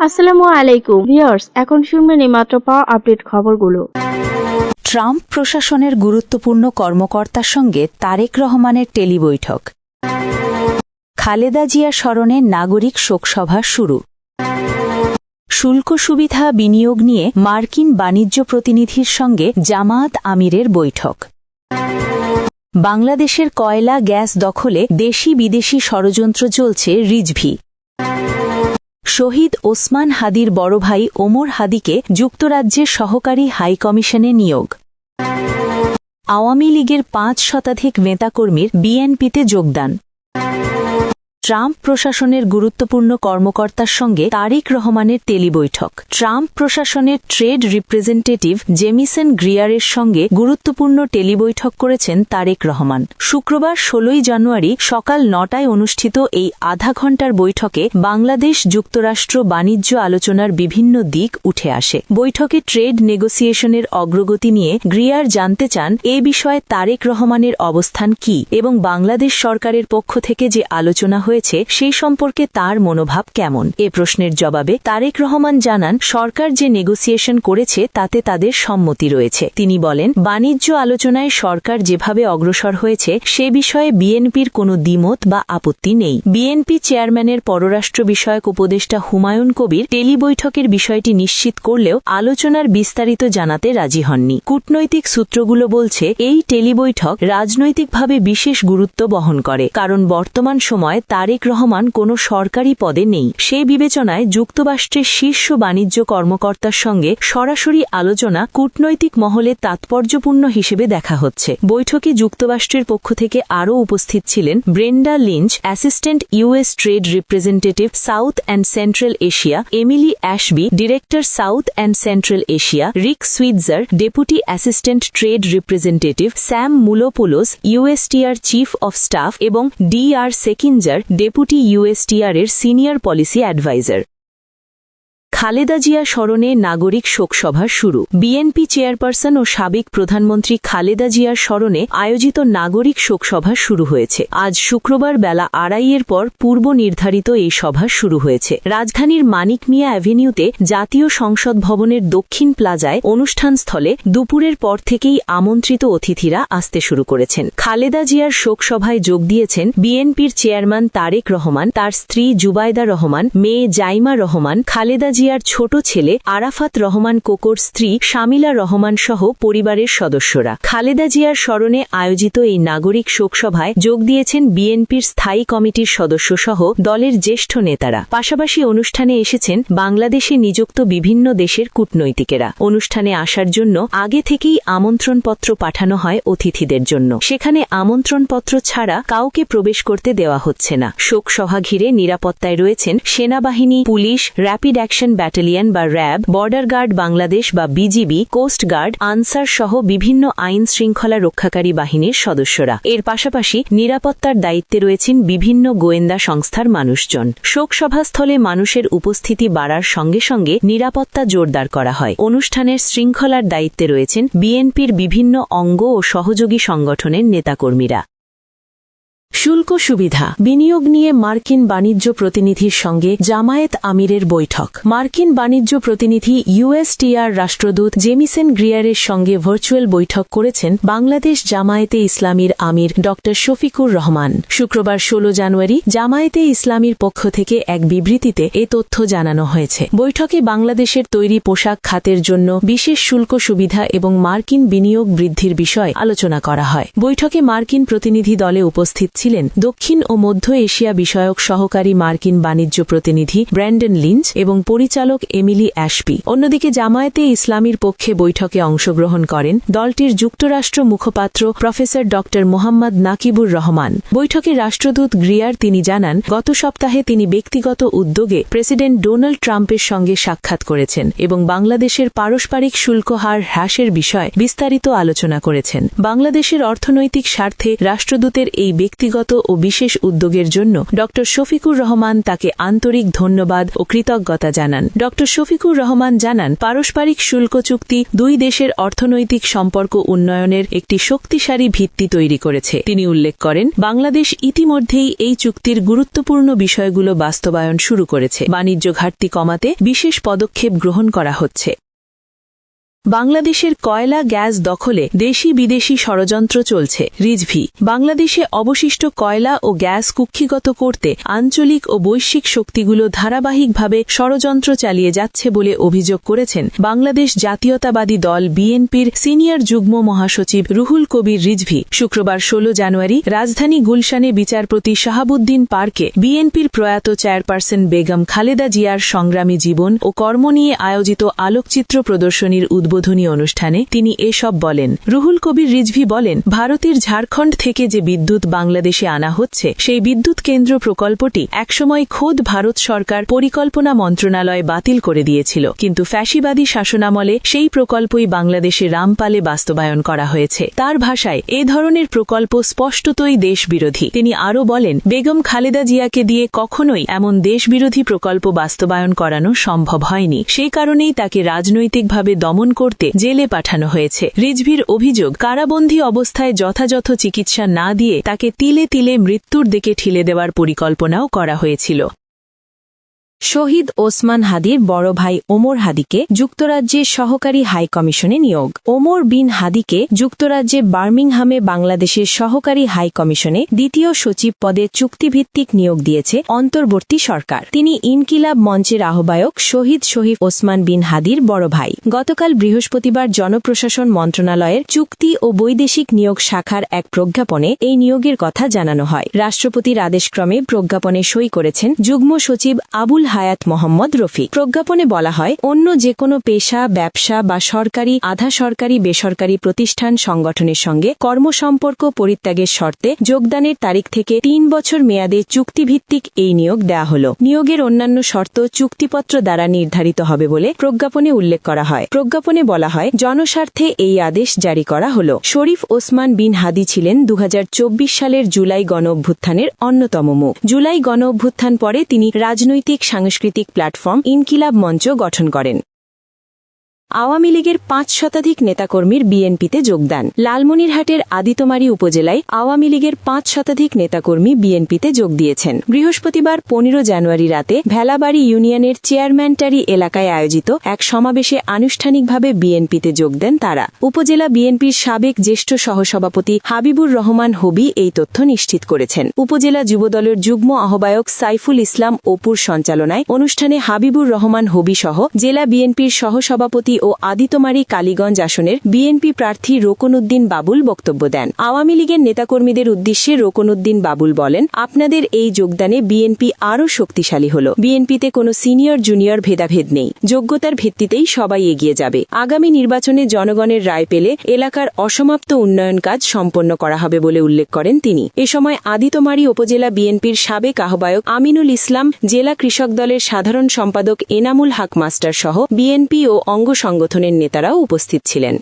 আসসালামু আলাইকুম ভিউয়ার্স, এখন শুনবেন এইমাত্র পাওয়া আপডেট খবরগুলো। ট্রাম্প প্রশাসনের গুরুত্বপূর্ণ কর্মকর্তার সঙ্গে তারেক রহমানের টেলিবৈঠক। খালেদা জিয়া স্মরণে নাগরিক শোকসভা শুরু। শুল্ক সুবিধা বিনিয়োগ নিয়ে মার্কিন বাণিজ্য প্রতিনিধির সঙ্গে জামায়াত আমিরের বৈঠক। বাংলাদেশের কয়লা গ্যাস দখলে দেশি বিদেশি ষড়যন্ত্র চলছে রিজভি। শহীদ ওসমান হাদির বড় ভাই ওমর হাদিকে যুক্তরাজ্যের সহকারী হাইকমিশনে নিয়োগ। আওয়ামী লীগের ৫ শতাধিক নেতাকর্মীর বিএনপিতে যোগদান। ট্রাম্প প্রশাসনের গুরুত্বপূর্ণ কর্মকর্তার সঙ্গে তারেক রহমানের টেলিবৈঠক। ট্রাম্প প্রশাসনের ট্রেড রিপ্রেজেন্টেটিভ জেমিসন গ্রিয়ারের সঙ্গে গুরুত্বপূর্ণ টেলিবৈঠক করেছেন তারেক রহমান। শুক্রবার ১৬ জানুয়ারি সকাল ৯টায় অনুষ্ঠিত এই আধা ঘণ্টার বৈঠকে বাংলাদেশ যুক্তরাষ্ট্র বাণিজ্য আলোচনার বিভিন্ন দিক উঠে আসে। বৈঠকে ট্রেড নেগোসিয়েশনের অগ্রগতি নিয়ে গ্রিয়ার জানতে চান এ বিষয়ে তারেক রহমানের অবস্থান কি এবং বাংলাদেশ সরকারের পক্ষ থেকে যে আলোচনা হয়েছে সেই সম্পর্কে তার মনোভাব কেমন। এ প্রশ্নের জবাবে তারেক রহমান জানান, সরকার যে নেগোসিয়েশন করেছে তাতে তাদের সম্মতি রয়েছে। তিনি বলেন, বাণিজ্য আলোচনায় সরকার যেভাবে অগ্রসর হয়েছে সে বিষয়ে বিএনপির কোনো দ্বিমত বা আপত্তি নেই। বিএনপি চেয়ারম্যানের পররাষ্ট্র বিষয়ক উপদেষ্টা হুমায়ুন কবির টেলিবৈঠকের বিষয়টি নিশ্চিত করলেও আলোচনার বিস্তারিত জানাতে রাজি হননি। কূটনৈতিক সূত্রগুলো বলছে, এই টেলিবৈঠক রাজনৈতিকভাবে বিশেষ গুরুত্ব বহন করে, কারণ বর্তমান সময় তারেক রহমান কোনো সরকারি পদে নেই। সেই বিবেচনায় যুক্তরাষ্ট্রের শীর্ষ বাণিজ্য কর্মকর্তার সঙ্গে সরাসরি আলোচনা কূটনৈতিক মহলে তাৎপর্যপূর্ণ হিসেবে দেখা হচ্ছে। বৈঠকে যুক্তরাষ্ট্রের পক্ষ থেকে আরও উপস্থিত ছিলেন Brenda Lynch, assistant US trade representative South and Central Asia, Emily Ashby, director South and Central Asia, Rick Switzer, deputy assistant trade representative Sam Mulopoulos, USTR chief of staff এবং ডি.আর. সেকিঞ্জার, ডেপুটি ইউএসটিআর এর senior policy adviser. Khaleda Zia স্মরণে নাগরিক শোকসভা শুরু। BNP chairperson ও সাবেক প্রধানমন্ত্রী খালেদা জিয়ার স্মরণে আয়োজিত নাগরিক শোকসভা শুরু হয়েছে। আজ শুক্রবার বেলা ২:৩০ পর পূর্ব নির্ধারিত এই সভা শুরু হয়েছে। রাজধানীর মানিক মিয়া অ্যাভিনিউতে জাতীয় সংসদ ভবনের দক্ষিণ প্লাজায় অনুষ্ঠানস্থলে দুপুরের পর থেকেই আমন্ত্রিত অতিথিরা আসতে শুরু করেছেন। খালেদা জিয়ার শোকসভায় যোগ দিয়েছেন বিএনপির চেয়ারম্যান তারেক রহমান, তার স্ত্রী জুবাইদা রহমান, মেয়ে জাইমা রহমান, খালেদা জিয়ার ছোট ছেলে আরাফাত রহমান কোকোর স্ত্রী শামিলা রহমান সহ পরিবারের সদস্যরা। খালেদা জিয়ার স্মরণে আয়োজিত এই নাগরিক শোকসভায় যোগ দিয়েছেন বিএনপির স্থায়ী কমিটির সদস্য সহ দলের জ্যেষ্ঠ নেতারা। পাশাপাশি অনুষ্ঠানে এসেছেন বাংলাদেশে নিযুক্ত বিভিন্ন দেশের কূটনৈতিকেরা। অনুষ্ঠানে আসার জন্য আগে থেকেই আমন্ত্রণপত্র পাঠানো হয় অতিথিদের জন্য। সেখানে আমন্ত্রণপত্র ছাড়া কাউকে প্রবেশ করতে দেওয়া হচ্ছে না। শোকসভা ঘিরে নিরাপত্তায় রয়েছেন সেনাবাহিনী, পুলিশ, র্যাপিড অ্যাকশন ব্যাটালিয়ন বা র্যাব, বর্ডার গার্ড বাংলাদেশ বা বিজিবি, কোস্ট গার্ড, আনসার সহ বিভিন্ন আইন শৃঙ্খলা রক্ষাকারী বাহিনীর সদস্যরা। এর পাশাপাশি নিরাপত্তার দায়িত্বে রয়েছেন বিভিন্ন গোয়েন্দা সংস্থার মানুষজন। শোকসভাস্থলে মানুষের উপস্থিতি বাড়ার সঙ্গে সঙ্গে নিরাপত্তা জোরদার করা হয়। অনুষ্ঠানের শৃঙ্খলার দায়িত্বে রয়েছেন বিএনপির বিভিন্ন অঙ্গ ও সহযোগী সংগঠনের নেতাকর্মীরা। শুল্ক সুবিধা বিনিয়োগ নিয়ে মার্কিন বাণিজ্য প্রতিনিধির সঙ্গে জামায়াত আমিরের বৈঠক। মার্কিন বাণিজ্য প্রতিনিধি ইউএসটিআর রাষ্ট্রদূত জেমিসন গ্রিয়ারের সঙ্গে ভার্চুয়াল বৈঠক করেছেন বাংলাদেশ জামায়াতে ইসলামীর আমির ড. শফিকুর রহমান। শুক্রবার ১৬ জানুয়ারি জামায়াতে ইসলামীর পক্ষ থেকে এক বিবৃতিতে এ তথ্য জানানো হয়েছে। বৈঠকে বাংলাদেশের তৈরি পোশাক খাতের জন্য বিশেষ শুল্ক সুবিধা এবং মার্কিন বিনিয়োগ বৃদ্ধির বিষয় আলোচনা করা হয়। বৈঠকে মার্কিন প্রতিনিধি দলে উপস্থিত ছিলেন দক্ষিণ ও মধ্য এশিয়া বিষয়ক সহকারী মার্কিন বাণিজ্য প্রতিনিধি ব্র্যান্ডন লিঞ্চ এবং পরিচালক এমিলি অ্যাশবি। অন্যদিকে জামায়াতে ইসলামীর পক্ষে বৈঠকে অংশগ্রহণ করেন দলটির যুক্তরাষ্ট্র মুখপাত্র প্রফেসর ড. মোহাম্মদ নাকিবুর রহমান। বৈঠকে রাষ্ট্রদূত গ্রিয়ার তিনি জানান, গত সপ্তাহে তিনি ব্যক্তিগত উদ্যোগে প্রেসিডেন্ট ডোনাল্ড ট্রাম্পের সঙ্গে সাক্ষাৎ করেছেন এবং বাংলাদেশের পারস্পরিক শুল্ক হার হ্রাসের বিষয়ে বিস্তারিত আলোচনা করেছেন। বাংলাদেশের অর্থনৈতিক স্বার্থে রাষ্ট্রদূতের এই ব্যক্তিগত প্রযুক্তিগত ও বিশেষ উদ্যোগের জন্য ড শফিকুর রহমান তাকে আন্তরিক ধন্যবাদ ও কৃতজ্ঞতা জানান। ড শফিকুর রহমান জানান, পারস্পরিক শুল্ক চুক্তি দুই দেশের অর্থনৈতিক সম্পর্ক উন্নয়নের একটি শক্তিশালী ভিত্তি তৈরি করেছে। তিনি উল্লেখ করেন, বাংলাদেশ ইতিমধ্যেই এই চুক্তির গুরুত্বপূর্ণ বিষয়গুলো বাস্তবায়ন শুরু করেছে। বাণিজ্য ঘাটতি কমাতে বিশেষ পদক্ষেপ গ্রহণ করা হচ্ছে। বাংলাদেশের কয়লা গ্যাস দখলে দেশি বিদেশি ষড়যন্ত্র চলছে। রিজভি, বাংলাদেশে অবশিষ্ট কয়লা ও গ্যাস কুক্ষিগত করতে আঞ্চলিক ও বৈশ্বিক শক্তিগুলো ধারাবাহিকভাবে ষড়যন্ত্র চালিয়ে যাচ্ছে বলে অভিযোগ করেছেন বাংলাদেশ জাতীয়তাবাদী দল বিএনপির সিনিয়র যুগ্ম মহাসচিব রুহুল কবির রিজভি। শুক্রবার 16 জানুয়ারি রাজধানী গুলশানে বিচারপতি শাহাবুদ্দিন পার্কে বিএনপির প্রয়াত চেয়ারপারসন বেগম খালেদা জিয়ার সংগ্রামী জীবন ও কর্ম নিয়ে আয়োজিত আলোকচিত্র প্রদর্শনীর উদ্বোধনী অনুষ্ঠানে তিনি এসব বলেন। রুহুল কবির রিজভি বলেন, ভারতের ঝাড়খণ্ড থেকে যে বিদ্যুৎ বাংলাদেশে আনা হচ্ছে সেই বিদ্যুৎ কেন্দ্র প্রকল্পটি একসময় খোদ ভারত সরকার পরিকল্পনা মন্ত্রণালয় বাতিল করে দিয়েছিল, কিন্তু ফ্যাসিবাদী শাসনামলে সেই প্রকল্পই বাংলাদেশে রামপালে বাস্তবায়ন করা হয়েছে। তার ভাষায়, এ ধরনের প্রকল্প স্পষ্টতই দেশবিরোধী। তিনি আরও বলেন, বেগম খালেদা জিয়াকে দিয়ে কখনোই এমন দেশবিরোধী প্রকল্প বাস্তবায়ন করানো সম্ভব হয়নি। সেই কারণেই তাকে রাজনৈতিকভাবে দমন করতে জেলে পাঠানো হয়েছে। রিজভির অভিযোগ, কারাবন্দী অবস্থায় যথাযথ চিকিৎসা না দিয়ে তাকে তিলে তিলে মৃত্যুর দিকে ঠেলে দেওয়ার পরিকল্পনাও করা হয়েছিল। শহীদ ওসমান হাদির বড় ভাই ওমর হাদিকে যুক্তরাজ্যের সহকারী হাই কমিশনে নিয়োগ। ওমর বিন হাদিকে যুক্তরাজ্যে বার্মিংহামে বাংলাদেশের সহকারী হাই কমিশনে দ্বিতীয় সচিব পদে চুক্তিভিত্তিক নিয়োগ দিয়েছে অন্তর্বর্তী সরকার। তিনি ইনকিলাব মঞ্চের আহ্বায়ক শহীদ ওসমান বিন হাদির বড় ভাই। গতকাল বৃহস্পতিবার জনপ্রশাসন মন্ত্রণালয়ের চুক্তি ও বৈদেশিক নিয়োগ শাখার এক প্রজ্ঞাপনে এই নিয়োগের কথা জানানো হয়। রাষ্ট্রপতির আদেশক্রমে প্রজ্ঞাপনে সই করেছেন যুগ্ম সচিব আবুল হায়াত মোহাম্মদ রফিক। প্রজ্ঞাপনে বলা হয়, অন্য যে কোনো পেশা, ব্যবসা বা সরকারি, আধা সরকারি, বেসরকারি প্রতিষ্ঠান সংগঠনের সঙ্গে কর্মসম্পর্ক পরিত্যাগের শর্তে যোগদানের তারিখ থেকে 3 বছর মেয়াদে চুক্তিভিত্তিক এই নিয়োগ দেয়া হল। নিয়োগের অন্যান্য শর্ত চুক্তিপত্র দ্বারা নির্ধারিত হবে বলে প্রজ্ঞাপনে উল্লেখ করা হয়। প্রজ্ঞাপনে বলা হয়, জনস্বার্থে এই আদেশ জারি করা হল। শরীফ ওসমান বিন হাদি ছিলেন 2024 সালের জুলাই গণঅভ্যুত্থানের অন্যতম মুখ। জুলাই গণঅভ্যুত্থান পরে তিনি রাজনৈতিক সাংস্কৃতিক প্ল্যাটফর্ম ইনকিলাব মঞ্চ গঠন করেন। আওয়ামী লীগের 5 শতাধিক নেতাকর্মীর বিএনপিতে যোগদান। লালমনিরহাটের আদিতমারী উপজেলায় আওয়ামী লীগের 5 শতাধিক নেতাকর্মী বিএনপিতে যোগ দিয়েছেন। বৃহস্পতিবার 15 জানুয়ারি রাতে ভেলাবাড়ি ইউনিয়নের চেয়ারম্যানটারি এলাকায় আয়োজিত এক সমাবেশে আনুষ্ঠানিকভাবে বিএনপিতে যোগ দেন তারা। উপজেলা বিএনপির সাবেক জ্যেষ্ঠ সহসভাপতি হাবিবুর রহমান হবি এই তথ্য নিশ্চিত করেছেন। উপজেলা যুবদলের যুগ্ম আহ্বায়ক সাইফুল ইসলাম অপুর সঞ্চালনায় অনুষ্ঠানে হাবিবুর রহমান হবি সহ জেলা বিএনপির সহসভাপতি ও আদিতমারী কালীগঞ্জ আসনের বিএনপি প্রার্থী রোকনউদ্দিন বাবুল বক্তব্য দেন। আওয়ামী লীগের নেতাকর্মীদের উদ্দেশ্যে রোকনউদ্দিন বাবুল বলেন, আপনাদের এই যোগদানে বিএনপি আরও শক্তিশালী হল। বিএনপিতে কোনো সিনিয়র জুনিয়র ভেদাভেদ নেই, যোগ্যতার ভিত্তিতেই সবাই এগিয়ে যাবে। আগামী নির্বাচনে জনগণের রায় পেলে এলাকার অসমাপ্ত উন্নয়ন কাজ সম্পন্ন করা হবে বলে উল্লেখ করেন তিনি। এ সময় আদিতমারী উপজেলা বিএনপির সাবেক আহ্বায়ক আমিনুল ইসলাম, জেলা কৃষক দলের সাধারণ সম্পাদক এনামুল হক মাস্টার সহ বিএনপি ও অঙ্গ সংগঠনের নেতারাও উপস্থিত ছিলেন।